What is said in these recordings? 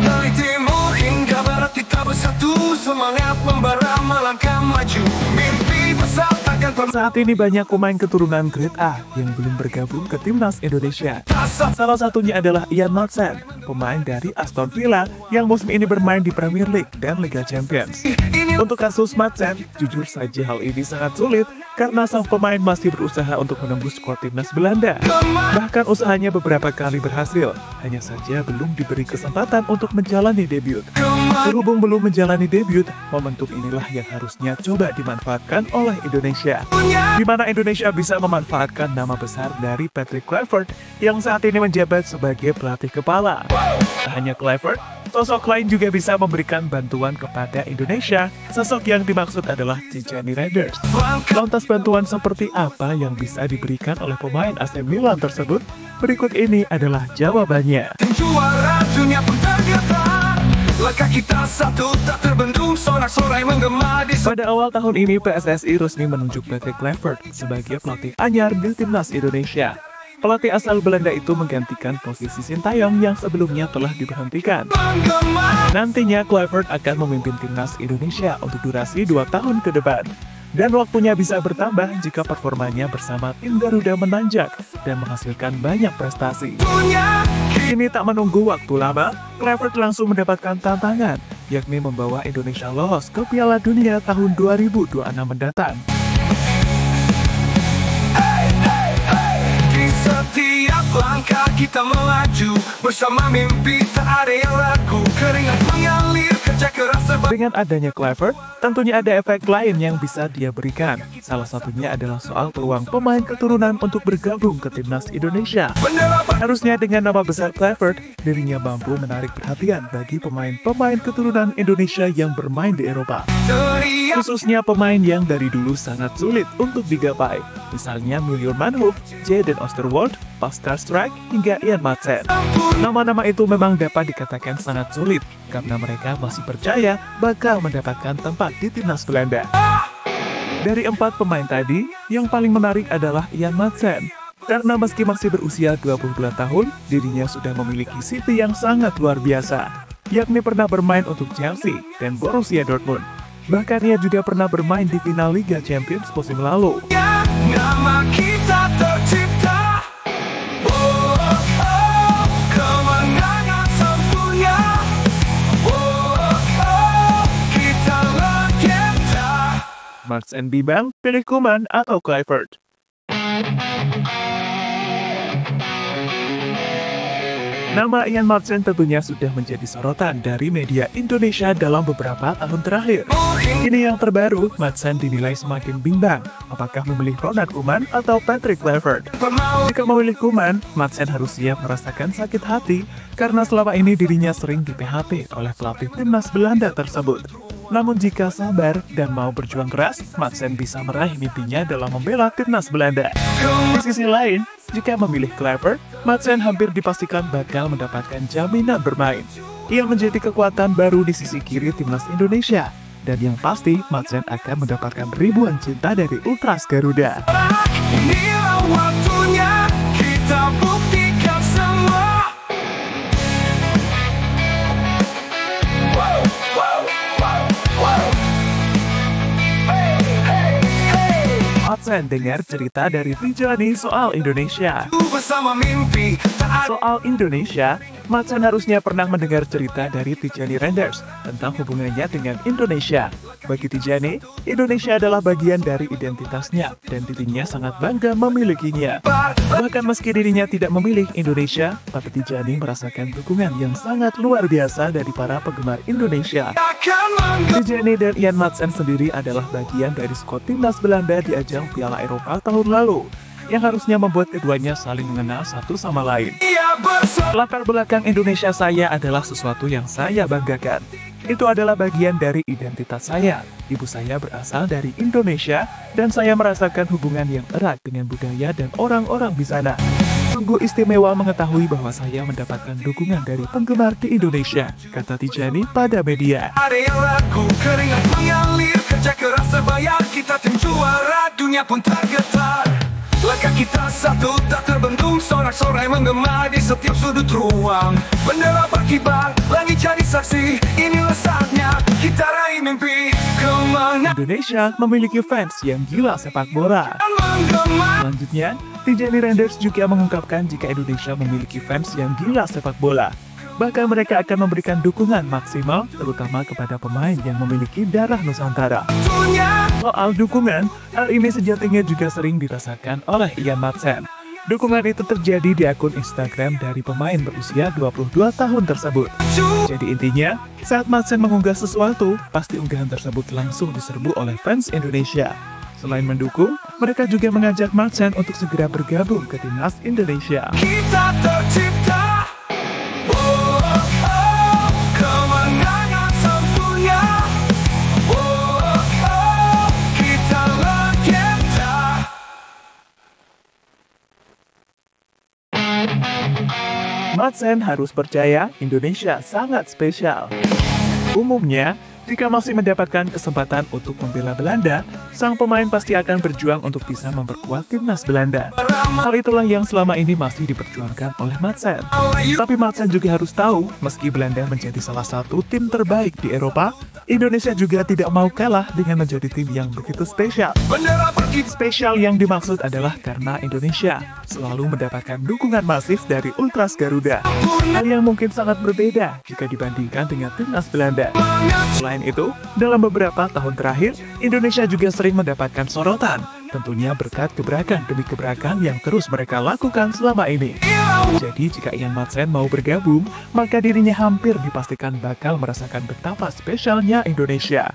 Dari timur hingga barat kita bersatu, semangat membara melangkah maju, mimpi besar takkan pernah. Saat ini banyak pemain keturunan Grade A yang belum bergabung ke timnas Indonesia. Salah satunya adalah Ian Maatsen, pemain dari Aston Villa yang musim ini bermain di Premier League dan Liga Champions. Untuk kasus Maatsen, jujur saja hal ini sangat sulit karena sang pemain masih berusaha untuk menembus skuad timnas Belanda. Bahkan usahanya beberapa kali berhasil, hanya saja belum diberi kesempatan untuk menjalani debut. Berhubung belum menjalani debut, momentum inilah yang harusnya coba dimanfaatkan oleh Indonesia. Di mana Indonesia bisa memanfaatkan nama besar dari Patrick Kluivert yang saat ini menjabat sebagai pelatih kepala. Tak hanya Kluivert, sosok lain juga bisa memberikan bantuan kepada Indonesia. Sosok yang dimaksud adalah Tijani Reinders. Lantas bantuan seperti apa yang bisa diberikan oleh pemain AC Milan tersebut? Berikut ini adalah jawabannya. Juara dunia pun tergetar, langkah kita satu tak terbendung, sorak-sorai menggema di. Pada awal tahun ini PSSI resmi menunjuk Patrick Kluivert sebagai pelatih anyar di timnas Indonesia. Pelatih asal Belanda itu menggantikan posisi Sintayong yang sebelumnya telah diberhentikan. Nantinya Kluivert akan memimpin timnas Indonesia untuk durasi 2 tahun ke depan. Dan waktunya bisa bertambah jika performanya bersama tim Garuda menanjak dan menghasilkan banyak prestasi. Kini tak menunggu waktu lama, Kluivert langsung mendapatkan tantangan, yakni membawa Indonesia lolos ke Piala Dunia tahun 2026 mendatang. Setiap langkah kita melaju, bersama mimpi tak ada yang ragu, keringat mengalir, kerja keras serba. Dengan adanya Kluivert, tentunya ada efek lain yang bisa dia berikan. Salah satunya adalah soal peluang pemain keturunan untuk bergabung ke timnas Indonesia. Harusnya dengan nama besar Kluivert, dirinya mampu menarik perhatian bagi pemain-pemain keturunan Indonesia yang bermain di Eropa. Khususnya pemain yang dari dulu sangat sulit untuk digapai. Misalnya Mylior Manhoef, Jadon Oosterwolde, Pascal Struijk, hingga Ian Maatsen. Nama-nama itu memang dapat dikatakan sangat sulit karena mereka masih percaya bakal mendapatkan tempat di timnas Belanda. Dari 4 pemain tadi, yang paling menarik adalah Ian Maatsen. Karena meski masih berusia 29 tahun, dirinya sudah memiliki CV yang sangat luar biasa, yakni pernah bermain untuk Chelsea dan Borussia Dortmund. Bahkan ia juga pernah bermain di final Liga Champions musim lalu. Nama kita tercipta, kemenangan sempurna, kita legenda. Maatsen bimbang, pilih Koeman atau Kluivert? Nama Ian Maatsen tentunya sudah menjadi sorotan dari media Indonesia dalam beberapa tahun terakhir. Kini yang terbaru, Maatsen dinilai semakin bimbang. Apakah memilih Ronald Koeman atau Patrick Kluivert? Jika memilih Koeman, Maatsen harus siap merasakan sakit hati karena selama ini dirinya sering di-PHP oleh pelatih timnas Belanda tersebut. Namun jika sabar dan mau berjuang keras, Maatsen bisa meraih mimpinya dalam membela timnas Belanda. Di sisi lain, jika memilih Kluivert, Maatsen hampir dipastikan bakal mendapatkan jaminan bermain. Ia menjadi kekuatan baru di sisi kiri timnas Indonesia. Dan yang pasti, Maatsen akan mendapatkan ribuan cinta dari Ultras Garuda. Inilah waktunya kita buktikan semua. Maatsen dengar cerita dari Tijani soal Indonesia. Bersama mimpi tak ada. Soal Indonesia, Maatsen harusnya pernah mendengar cerita dari Tijani Reinders tentang hubungannya dengan Indonesia. Bagi Tijani, Indonesia adalah bagian dari identitasnya dan dirinya sangat bangga memilikinya. Bahkan meski dirinya tidak memilih Indonesia, tapi Tijani merasakan dukungan yang sangat luar biasa dari para penggemar Indonesia. Tijani dan Ian Maatsen sendiri adalah bagian dari skuad timnas Belanda di ajang Piala Eropa tahun lalu, yang harusnya membuat keduanya saling mengenal satu sama lain. Latar belakang Indonesia saya adalah sesuatu yang saya banggakan. Itu adalah bagian dari identitas saya. Ibu saya berasal dari Indonesia, dan saya merasakan hubungan yang erat dengan budaya dan orang-orang di sana. Sungguh istimewa mengetahui bahwa saya mendapatkan dukungan dari penggemar di Indonesia, kata Tijani pada media. Ada yang ragu, keringat mengalir. kerja keras terbayar, kita tim juara, dunia pun tergetar. Langkah kita satu tak terbendung, sorak-sorai menggema di setiap sudut ruang. Bendera berkibar, langit jadi saksi, inilah saatnya kita raih mimpi kemenangan. Indonesia memiliki fans yang gila sepak bola. Selanjutnya, Tijani Renders juga mengungkapkan jika Indonesia memiliki fans yang gila sepak bola. Bahkan mereka akan memberikan dukungan maksimal terutama kepada pemain yang memiliki darah Nusantara. Soal dukungan, hal ini sejatinya juga sering dirasakan oleh Ian Madsen. Dukungan itu terjadi di akun Instagram dari pemain berusia 22 tahun tersebut. Jadi intinya, saat Madsen mengunggah sesuatu, pasti unggahan tersebut langsung diserbu oleh fans Indonesia. Selain mendukung, mereka juga mengajak Madsen untuk segera bergabung ke timnas Indonesia. Kita tercipta, kemenangan sempurna. Kita legenda. Madsen harus percaya Indonesia sangat spesial. Umumnya, jika masih mendapatkan kesempatan untuk membela Belanda, sang pemain pasti akan berjuang untuk bisa memperkuat timnas Belanda. Hal itulah yang selama ini masih diperjuangkan oleh Madsen. Tapi Madsen juga harus tahu, meski Belanda menjadi salah satu tim terbaik di Eropa, Indonesia juga tidak mau kalah dengan menjadi tim yang begitu spesial. Spesial yang dimaksud adalah karena Indonesia selalu mendapatkan dukungan masif dari Ultras Garuda. Hal yang mungkin sangat berbeda jika dibandingkan dengan timnas Belanda. Selain itu, dalam beberapa tahun terakhir, Indonesia juga sering mendapatkan sorotan, tentunya berkat gebrakan demi gebrakan yang terus mereka lakukan selama ini. Jadi jika Ian Madsen mau bergabung, maka dirinya hampir dipastikan bakal merasakan betapa spesialnya Indonesia.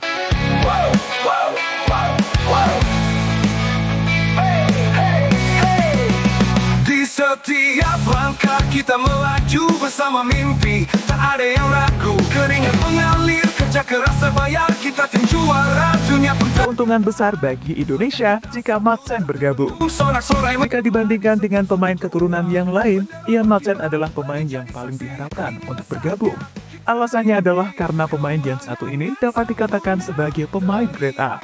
Di setiap langkah kita melaju bersama mimpi, tak ada yang ragu, keringat mengalir, kerja keras terbayar, kita tim juara, dunia pun Keuntungan besar bagi Indonesia jika Madsen bergabung. Jika dibandingkan dengan pemain keturunan yang lain, Ian Madsen adalah pemain yang paling diharapkan untuk bergabung. Alasannya adalah karena pemain yang satu ini dapat dikatakan sebagai pemain grade A.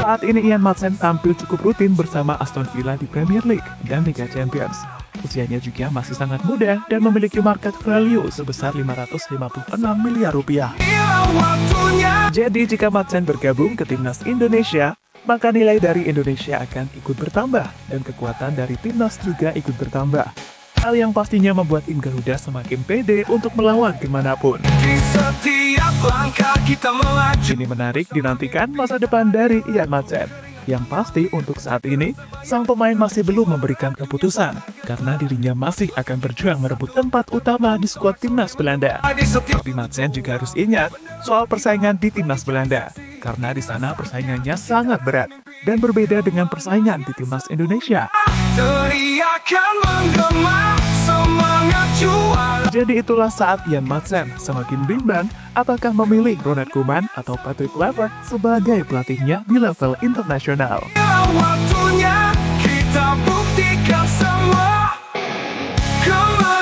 Saat ini Ian Madsen tampil cukup rutin bersama Aston Villa di Premier League dan Liga Champions. Usianya juga masih sangat muda dan memiliki market value sebesar 556 miliar rupiah. Jadi jika Madsen bergabung ke timnas Indonesia, maka nilai dari Indonesia akan ikut bertambah dan kekuatan dari timnas juga ikut bertambah. Hal yang pastinya membuat tim Garuda semakin pede untuk melawan dimanapun. di setiap langkah kita melaju. Ini menarik dinantikan masa depan dari Ian Madsen. Yang pasti untuk saat ini, sang pemain masih belum memberikan keputusan karena dirinya masih akan berjuang merebut tempat utama di skuad timnas Belanda. Tapi Madsen juga harus ingat soal persaingan di timnas Belanda karena di sana persaingannya sangat berat dan berbeda dengan persaingan di timnas Indonesia. Teriakan menggema, semangat juara. Jadi itulah saat Ian Madsen semakin bimbang apakah memilih Ronald Koeman atau Patrick Kluivert sebagai pelatihnya di level internasional. Waktunya kita buktikan semua kemenangan.